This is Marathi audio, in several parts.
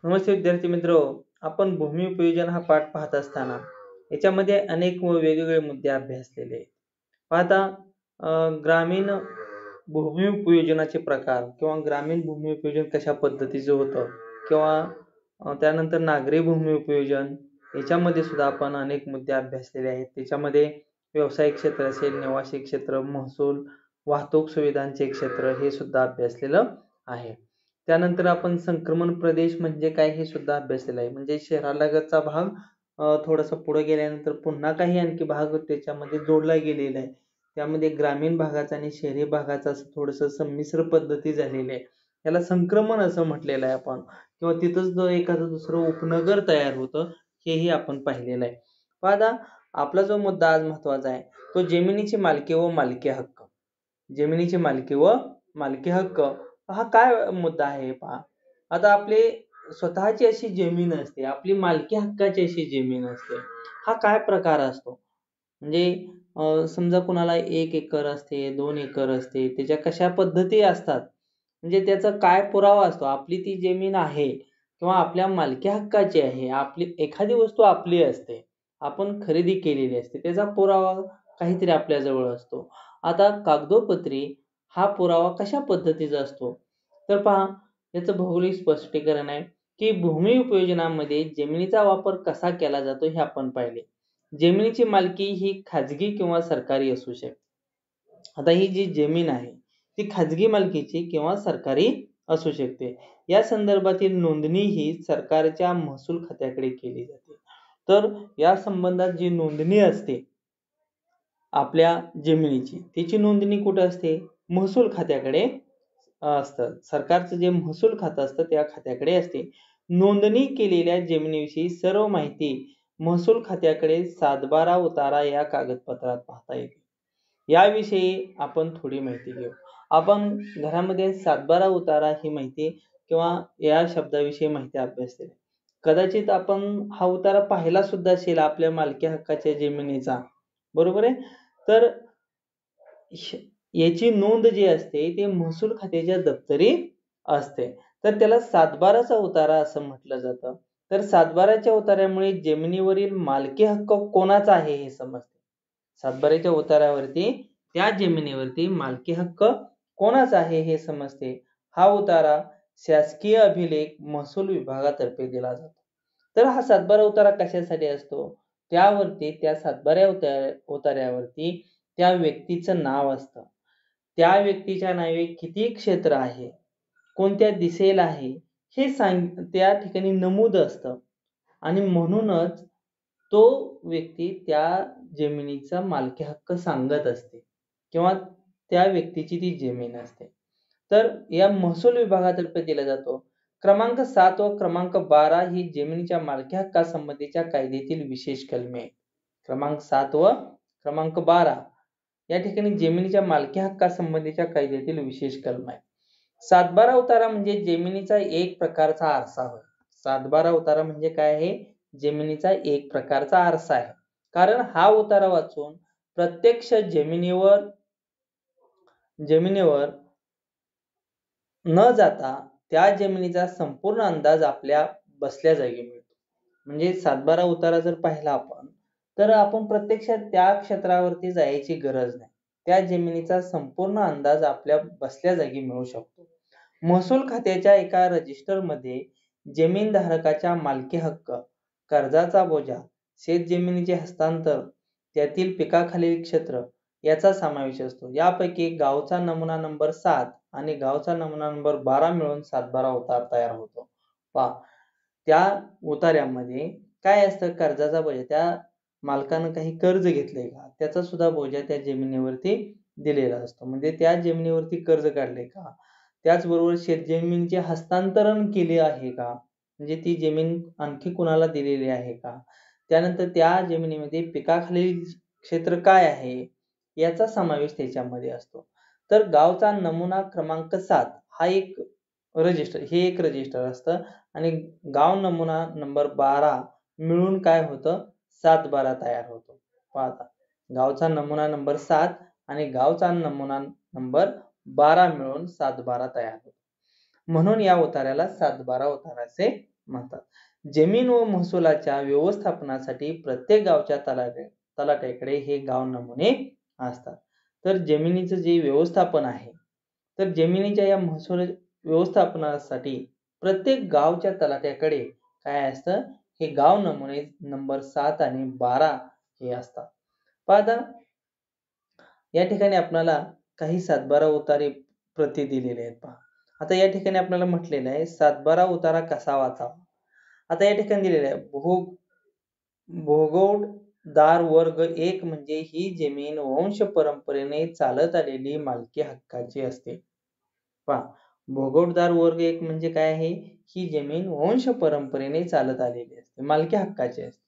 नमस्ते विद्यार्थी मित्र, आपण भूमी उपयोजन हा पाठ पाहत असताना याच्यामध्ये अनेक वेगवेगळे मुद्दे अभ्यासलेले आहेत. पाहता ग्रामीण भूमी उपयोजनाचे प्रकार किंवा ग्रामीण भूमी उपयोजन कशा पद्धतीचं होतं किंवा त्यानंतर नागरी भूमी उपयोजन याच्यामध्ये सुद्धा आपण अनेक मुद्दे अभ्यासलेले आहेत. त्याच्यामध्ये व्यावसायिक क्षेत्र असेल, निवासी क्षेत्र, महसूल, वाहतूक सुविधांचे क्षेत्र हे सुद्धा अभ्यासलेलं आहे. त्यानंतर आपण संक्रमण प्रदेश म्हणजे काय हे सुद्धा अभ्यासलेलं आहे. म्हणजे शहरालगतचा भाग थोडासा पुढे गेल्यानंतर पुन्हा काही आणखी भाग त्याच्यामध्ये जोडला गेलेला आहे. त्यामध्ये ग्रामीण भागाचा आणि शहरी भागाचा असं थोडंसं संमिश्र पद्धती झालेली आहे. त्याला संक्रमण असं म्हटलेलं आहे आपण किंवा तिथंच जो एखादं दुसरं उपनगर तयार होतं हेही आपण पाहिलेलं आहे. पहा आपला जो मुद्दा आज महत्त्वाचा आहे तो जमिनीची मालकी व मालकी हक्क. जमिनीची मालकी व मालकी हक्क हा काय मुद्दा आहे पहा. आता आपली स्वतःची अशी जमीन असते, आपली मालकी हक्काची अशी जमीन असते. हा काय प्रकार असतो? म्हणजे समजा कुणाला 1 एकर असते, 2 एकर असते, त्याच्या कशा पद्धती असतात? म्हणजे त्याचा काय पुरावा असतो? आपली ती जमीन आहे किंवा आपल्या मालकी हक्काची आहे. आपली एखादी वस्तू आपली असते. आपण खरेदी केलेली असते. त्याचा पुरावा काहीतरी आपल्याजवळ असतो. आता कागदोपत्री हा पुरावा कशा पद्धतीचा असतो? तर पहा याचं भौगोलिक स्पष्टीकरण आहे, की भूमी उपयोजनामध्ये जमिनीचा वापर कसा केला जातो हे आपण पाहिले. जमिनीची मालकी ही खाजगी किंवा सरकारी असू शकते. आता ही जी जमीन आहे ती खाजगी मालकीची किंवा सरकारी असू शकते. या संदर्भातील नोंदणी ही सरकारच्या महसूल खात्याकडे केली जाते. तर या संबंधात जी नोंदणी असते आपल्या जमिनीची त्याची नोंदणी कुठे असते? महसूल खात्याकडे असतं. सरकारचं जे महसूल खातं असतं त्या खात्याकडे असते. नोंदणी केलेल्या जमिनीविषयी सर्व माहिती महसूल खात्याकडे 7/12 उतारा या कागदपत्रात पाहता येते. याविषयी आपण थोडी माहिती घेऊ. आपण घरामध्ये 7/12 उतारा ही माहिती किंवा या शब्दाविषयी माहिती अभ्यासलेली. कदाचित आपण हा उतारा पाहिला सुद्धा असेल आपल्या मालकी हक्काच्या जमिनीचा. बरोबर आहे? तर याची नोंद जी असते ती महसूल खात्याच्या दप्तरी असते. तर त्याला 7/12चा उतारा असं म्हटलं जातं. तर 7/12च्या उतार्यामुळे जमिनीवरील मालकी हक्क कोणाचा आहे हे समजते. 7/12च्या उतार्यावरती त्या जमिनीवरती मालकी हक्क कोणाचा आहे हे समजते. हा उतारा शासकीय अभिलेख महसूल विभागातर्फे दिला जातो. तर हा 7/12 उतारा कशासाठी असतो? त्यावरती त्या 7/12 उतार्यावरती त्या व्यक्तीचं नाव असतं. त्या व्यक्तीच्या नावे किती क्षेत्र आहे, कोणत्या दिशेला आहे, हे त्या ठिकाणी नमूद असतं आणि म्हणूनच तो व्यक्ती त्या जमिनीचा मालकी हक्क सांगत असते किंवा त्या व्यक्तीची ती जमीन असते. तर या महसूल विभागातर्फे दिला जातो. क्रमांक 7 व क्रमांक 12 ही जमिनीच्या मालकी हक्कासंबंधीच्या कायद्यातील विशेष कलमे आहेत. क्रमांक 7 व क्रमांक 12 या ठिकाणी जमिनीच्या मालकी हक्कासंबंधीच्या कायद्यातील विशेष कलम आहे. 7/12 उतारा म्हणजे जमिनीचा एक प्रकारचा आरसा होय. 7/12 उतारा म्हणजे काय आहे? जमिनीचा एक प्रकारचा आरसा आहे. कारण हा उतारा वाचून प्रत्यक्ष जमिनीवर न जाता त्या जमिनीचा संपूर्ण अंदाज आपल्या बसल्या जागी मिळतो. म्हणजे 7/12 उतारा जर पाहिला आपण तर आपण प्रत्यक्षात त्या क्षेत्रावरती जायची गरज नाही. त्या जमिनीचा संपूर्ण अंदाज आपल्या बसल्या जागी मिळू शकतो. महसूल खात्याच्या एका रजिस्टरमध्ये जमीनधारकाच्या मालकी हक्क, कर्जाचा बोजा, शेतजमिनीचे हस्तांतर, त्यातील पिकाखालील क्षेत्र याचा समावेश असतो. यापैकी गावचा नमुना नंबर 7 आणि गावचा नमुना नंबर 12 मिळून 7/12 उतारा तयार होतो. पहा त्या उतार्यामध्ये काय असतं? कर्जाचा बोजा, त्या मालकानं काही कर्ज घेतलंय का? त्याचा सुद्धा बोजा त्या जमिनीवरती दिलेला असतो. म्हणजे त्या जमिनीवरती कर्ज काढले का? त्याचबरोबर शेतजमिनीचे हस्तांतरण केले आहे का? म्हणजे ती जमीन आणखी कुणाला दिलेली आहे का? त्यानंतर त्या जमिनीमध्ये पिकाखालील क्षेत्र काय आहे? याचा समावेश त्याच्यामध्ये असतो. तर गावचा नमुना क्रमांक 7 हा एक रजिस्टर असतं आणि गाव नमुना नंबर 12 मिळून काय होतं? 7/12 तयार होतो. पहा गावचा नमुना नंबर 7 आणि गावचा नमुना नंबर 12 मिळून 7/12 तयार होतो. म्हणून या उतार्याला 7/12 उतारा असे म्हणतात. जमीन व महसुलाच्या व्यवस्थापनासाठी प्रत्येक गावच्या तलाठ्याकडे हे गाव नमुने असतात. तर जमिनीचं जे व्यवस्थापन आहे, तर जमिनीच्या या महसूल व्यवस्थापनासाठी प्रत्येक गावच्या तलाठ्याकडे काय असतं, हे गाव नमुने नंबर 7 आणि 12 हे असतात. पहा आता या ठिकाणी आपल्याला काही 7-12 उतारे प्रती दिलेले आहेत पहा. आता या ठिकाणी आपल्याला म्हटलेलं आहे 7-12 उतारा कसा वाचावा. आता या ठिकाणी दिलेलं आहे भोगवटदार वर्ग 1 म्हणजे ही जमीन वंश परंपरेने चालत आलेली मालकी हक्काची असते. पहा, भोगवटदार वर्ग 1 म्हणजे काय आहे, ही जमीन वंश परंपरेने चालत आलेली असते, मालकी हक्काची असते.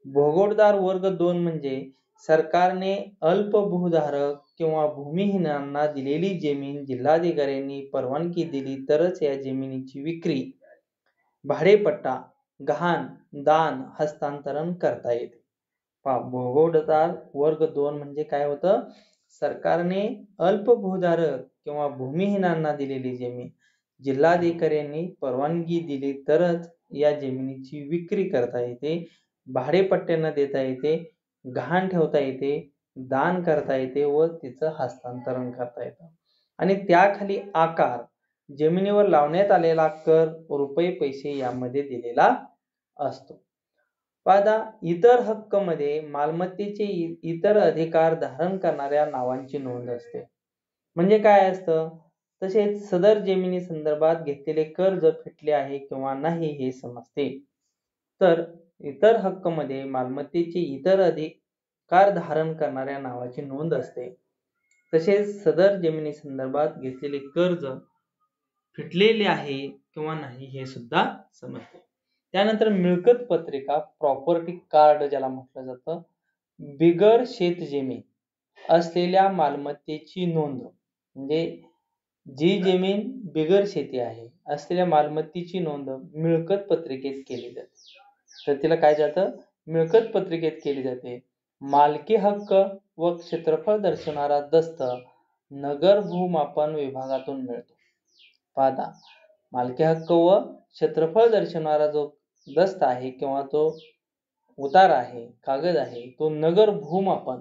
भोगवटदार वर्ग 2 म्हणजे सरकारने अल्पभूधारक किंवा भूमिहीनांना दिलेली जमीन जिल्हाधिकाऱ्यांनी परवानगी दिली तरच या जमिनीची विक्री, भाडेपट्टा, गहाण, दान, हस्तांतरण करता येते. पहा, भोगवटदार वर्ग 2 म्हणजे काय होतं, सरकारने अल्पभूधारक किंवा भूमिहीनांना दिलेली जमीन जिल्हाधिकाऱ्यांनी परवानगी दिली तरच या जमिनीची विक्री करता येते, भाडेपट्ट्यांना देता येते, गहाण ठेवता येते, दान करता येते व तिचं हस्तांतरण करता येतं. आणि त्याखाली आकार, जमिनीवर लावण्यात आलेला कर, रुपये पैसे यामध्ये दिलेला असतो. पाहता इतर हक्क मध्ये मालमत्तेचे इतर अधिकार धारण करणाऱ्या नावांची नोंद असते. म्हणजे काय असतं, तसेच सदर जमिनी संदर्भात घेतलेले कर्ज फिटले आहे किंवा नाही हे समजते. तर इतर हक्क मध्ये मालमत्तेचे इतर अधिकार धारण करणाऱ्या नावाची नोंद असते. तसेच सदर जमिनी संदर्भात घेतलेले कर्ज फिटलेले आहे किंवा नाही हे सुद्धा समजते. त्यानंतर मिळकत पत्रिका, प्रॉपर्टी कार्ड ज्याला म्हटलं जातं, बिगर शेतजमीन असलेल्या मालमत्तेची नोंद, म्हणजे जी जमीन बिगर शेती आहे असलेल्या मालमत्तेची नोंद मिळकत पत्रिकेत केली जाते. तर तिला काय जातं, मिळकत पत्रिकेत केली जाते. मालकी हक्क व क्षेत्रफळ दर्शवणारा दस्त नगर भूमापन विभागातून मिळतो. पाहता, मालकी हक्क व क्षेत्रफळ दर्शवणारा जो दस्त आहे किंवा तो उतारा आहे, कागद आहे, तो नगर भूमापन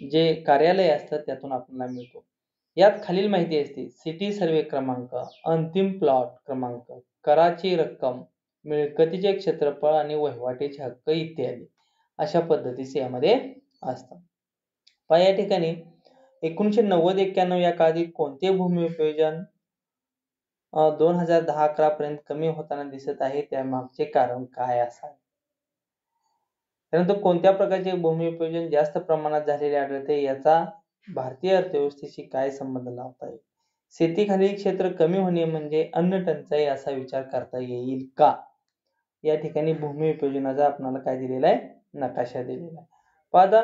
जे कार्यालय असतं त्यातून आपल्याला मिळतो. यात खालील माहिती असते: सिटी सर्वे क्रमांक, अंतिम प्लॉट क्रमांक, कराची रक्कम, मिळकतीचे क्षेत्रफळ आणि वहिवाटीचे हक्क इत्यादी अशा पद्धतीचे यामध्ये असतात. पहा या ठिकाणी 1990-91 या काळात कोणते भूमी उपयोजन 2010-11 पर्यंत कमी होताना दिसत आहे, त्यामागचे कारण काय असावे. त्यानंतर कोणत्या प्रकारचे भूमी उपयोजन जास्त प्रमाणात झालेले आढळते, याचा भारतीय अर्थव्यवस्थेशी काय संबंध लावता येईल. शेतीखालील क्षेत्र कमी होणे म्हणजे अन्न टंचाई असा विचार करता येईल का. या ठिकाणी भूमी उपयोजनाचा आपल्याला काय दिलेला आहे, नकाशा दिलेला आहे. पाहता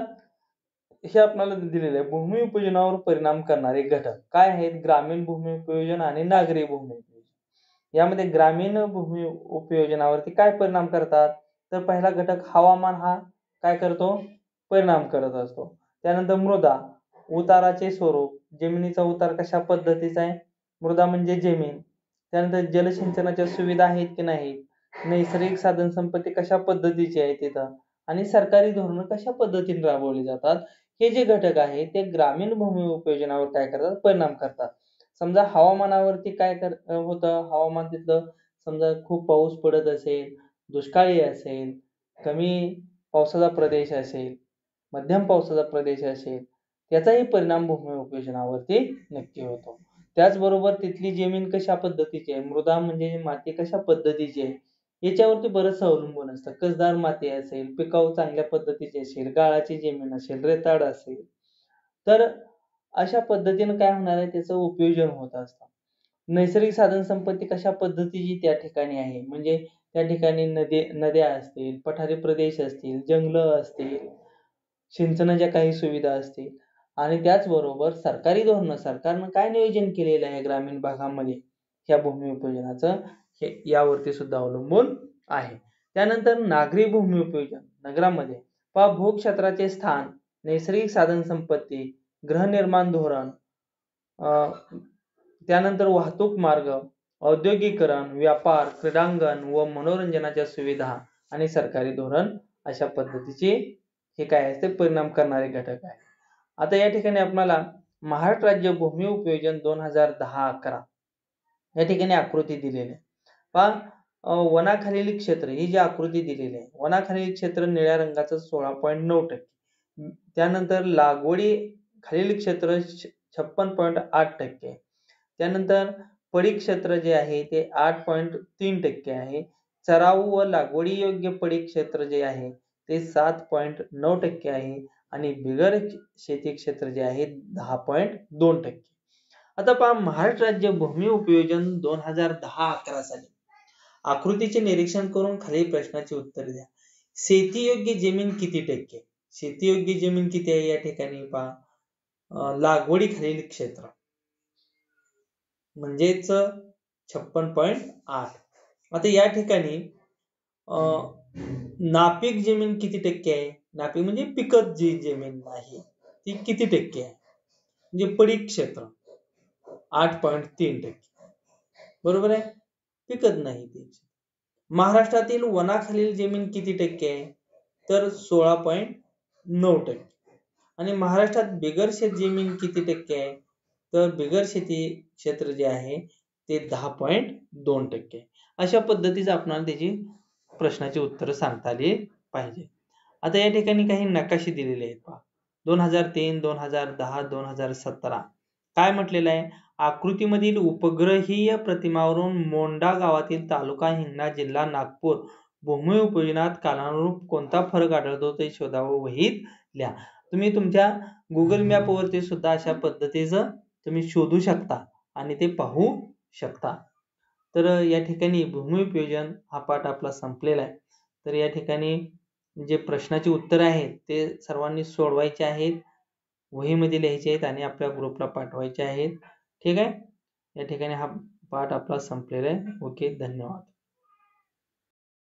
हे आपल्याला दिलेले आहे, भूमी उपयोजनावर परिणाम करणारे घटक काय आहेत, ग्रामीण भूमी उपयोजन आणि नागरी भूमी उपयोजन. यामध्ये ग्रामीण भूमी उपयोजनावरती काय परिणाम करतात, तर पहिला घटक हवामान हा काय करतो, परिणाम करत असतो. त्यानंतर मृदा, उताराचे स्वरूप, जमिनीचा उतार कशा पद्धतीचा आहे, मृदा म्हणजे जमीन. त्यानंतर जलसिंचनाच्या सुविधा आहेत की नाहीत, नैसर्गिक साधन संपत्ती कशा पद्धतीची आहे तिथं, आणि सरकारी धोरणं कशा पद्धतीने राबवली जातात, हे जे घटक आहे ते ग्रामीण भूमी उपयोजनावर काय करतात, परिणाम करतात. समजा हवामानावरती काय होतं, हवामान तिथलं समजा खूप पाऊस पडत असेल, दुष्काळी असेल, कमी पावसाचा प्रदेश असेल, मध्यम पावसाचा प्रदेश असेल, त्याचाही परिणाम भूमी उपयोजनावरती नक्की होतो. त्याचबरोबर तिथली जमीन कशा पद्धतीची आहे, मृदा म्हणजे माती कशा पद्धतीची आहे, याच्यावरती बरंच अवलंबून असतं. कसदार माती असेल, पिकाऊ चांगल्या पद्धतीची असेल, गाळाची जमीन असेल, रेताड असेल, तर अशा पद्धतीनं काय होणार आहे, त्याचं उपयोजन होत असतं. नैसर्गिक साधन संपत्ती कशा पद्धतीची त्या ठिकाणी आहे, म्हणजे त्या ठिकाणी नद्या असतील, पठारी प्रदेश असतील, जंगलं असतील, सिंचनाच्या काही सुविधा असतील, आणि त्याचबरोबर सरकारी धोरणं, सरकारनं काय नियोजन केलेलं आहे ग्रामीण भागामध्ये ह्या भूमी उपयोजनाचं, हे यावरती सुद्धा अवलंबून आहे. त्यानंतर नागरी भूमी उपयोजन नगरामध्ये पहा, भूक्षेत्राचे स्थान, नैसर्गिक साधन संपत्ती, गृहनिर्माण धोरण, त्यानंतर वाहतूक मार्ग, औद्योगिकरण, व्यापार, क्रीडांगण व मनोरंजनाच्या सुविधा आणि सरकारी धोरण अशा पद्धतीचे हे काय आहे ते परिणाम करणारे घटक आहे. आता या ठिकाणी आपल्याला महाराष्ट्र राज्य भूमी उपयोजन 2010-11 या ठिकाणी आकृती दिलेली आहे. पहा वनाखालील क्षेत्र ही जी आकृती दिलेली आहे, वनाखालील क्षेत्र निळ्या रंगाचं 16.9%. त्यानंतर लागवडी खालील क्षेत्र 56.8%. त्यानंतर पडीक क्षेत्र जे आहे ते 8.3% आहे. चराऊ व लागवडी योग्य पडीक क्षेत्र जे आहे ते 7.9% आहे आणि बिगर शेती क्षेत्र जे आहे 10.2%. आता पहा महाराष्ट्र राज्य भूमी उपयोजन 2010-11 साली आकृतीचे निरीक्षण करून खालील प्रश्नाची उत्तरे द्या. शेतीयोग्य जमीन किती टक्के? शेतीयोग्य जमीन किती आहे या ठिकाणी पहा लागवडी खालील क्षेत्र म्हणजेच 56.8. आता या ठिकाणी नापीक जमीन किती टक्के आहे? नापीक म्हणजे पिकत जी जमीन आहे ती किती टक्के आहे? म्हणजे पडीक क्षेत्र 8.3%. बरोबर आहे, पिकत नाही ती. महाराष्ट्रातील वनाखालील जमीन किती टक्के आहे? तर 16.9%. आणि महाराष्ट्रात बिगर शेत जमीन किती टक्के आहे? तर बिगर शेती क्षेत्र जे आहे ते 10.2%. अशा पद्धतीचं आपल्याला त्याची प्रश्नाची उत्तरं सांगता आली पाहिजे. आता या ठिकाणी काही नकाशे दिलेले आहेत पहा. 2003, 2010, 2017 काय म्हटलेलं आहे? आकृतीमधील उपग्रहीय प्रतिमावरून मोंढा गावातील तालुका हिंगणा जिल्हा नागपूर भूमी उपयोजनात कालानुरूप कोणता फरक आढळतो ते शोधावं, वहीत लिहा. तुम्ही तुमच्या गुगल मॅपवरती सुद्धा अशा पद्धतीचं तुम्ही शोधू शकता आणि ते पाहू शकता. तर या ठिकाणी भूमी उपयोजन हा पाठ आपला संपलेला आहे. तर या ठिकाणी जे प्रश्नाची उत्तरं आहेत ते सर्वांनी सोडवायचे आहेत, वहीमध्ये लिहायचे आहेत आणि आपल्या ग्रुपला पाठवायचे आहेत. ठीक आहे. या ठिकाणी हा पाठ आपला संपलेला आहे. ओके, धन्यवाद.